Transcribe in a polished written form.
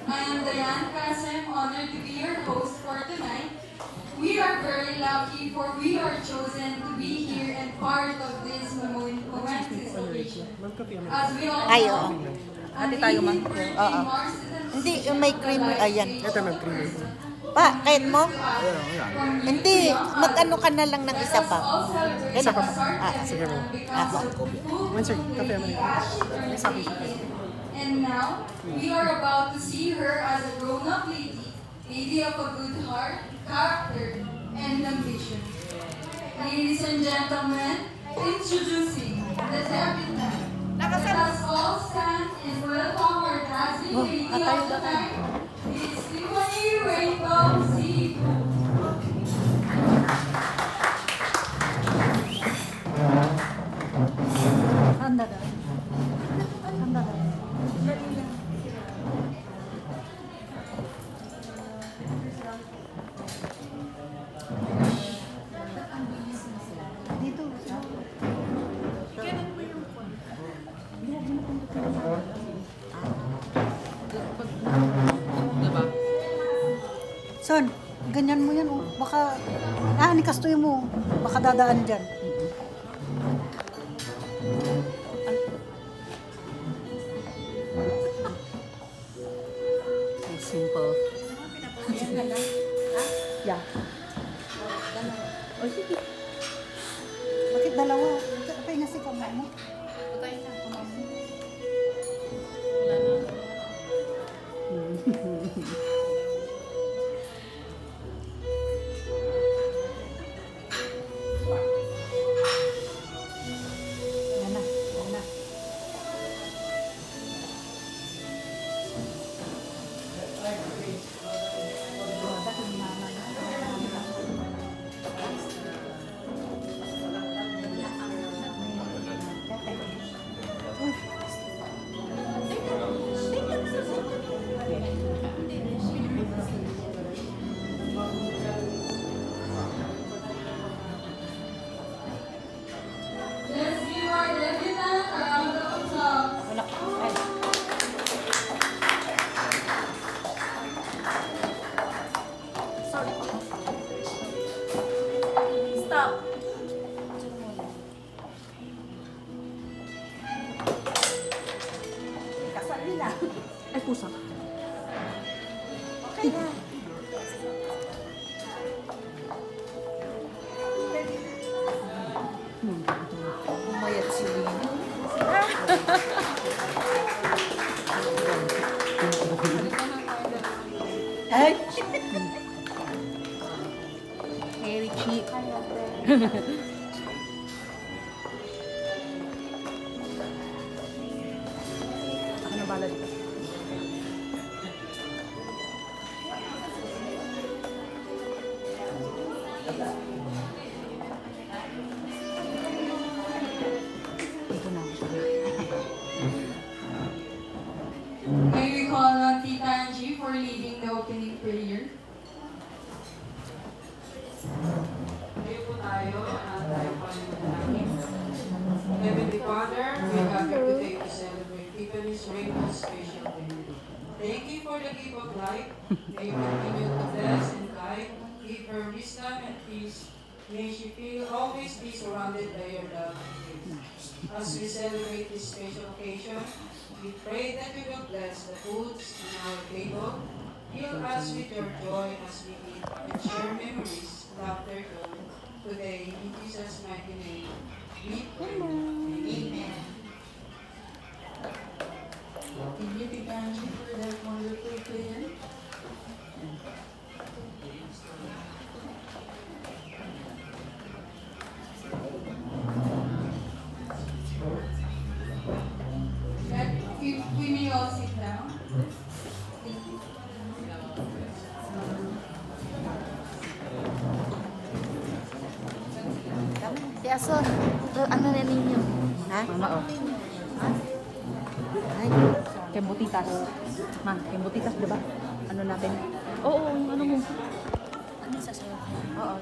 I am Diane Kasem, honored to be your host for tonight. We are very lucky for we are chosen to be here and part of this momentous occasion. As we all Ay, know, Ate tayo man. Oo. Hindi, yung may cream. Ayan. Ito may cream. Pa, kahit mo? Ayan. Hindi, mag-ano ka na lang ng isa pa. Isa pa. Sige mo. One sir, kape naman ito. May sabi siya. And now, we are about to see her as a grown-up lady of a good heart, character, and ambition. Ladies and gentlemen, introducing the debutante. Let us all stand and welcome our dazzling lady of the night. It's Tiffany Rainbow Seafood. Handa na. Handa na. Dito. Son, ganyan mo yan. Oh. Baka, nikastoy mo. Baka dadaan dyan. Simple. Yeah. O sige. Bakit dalawa? Pahinga si kamay mo. Patay na. Kamay mo. Wala na. Let's give our debutante a round of applause. Sorry. Stop. Kasal nila. Ay, pusa. Okay na. Umayat si Lino. Ay! Very cheap. Ako na bala dito. Ito na. May we call on Tita Angie for leading the opening prayer. Tayo po tayo at tayo po namin. Heavenly Father, we are here today to celebrate Tiffany's Rainbow Special Day. Thank you for the gift of life. May you continue to bless and guide, give her wisdom and peace. May she feel always be surrounded by your love and grace. As we celebrate this special occasion, we pray that you will bless the foods in our table. Fill us with your joy as we eat and share memories, laughter, joy. Today, in Jesus' mighty name, we pray. Amen. Thank you, Tita Angie, for that wonderful prayer. If we may all sit down. Thank you. Tiason, ano na ninyo? Ha? Mama, oh. Ay, kembutitas. Ma, kembutitas, diba? Ano natin? Oo, ano mo? Ano sa sayo? Oo.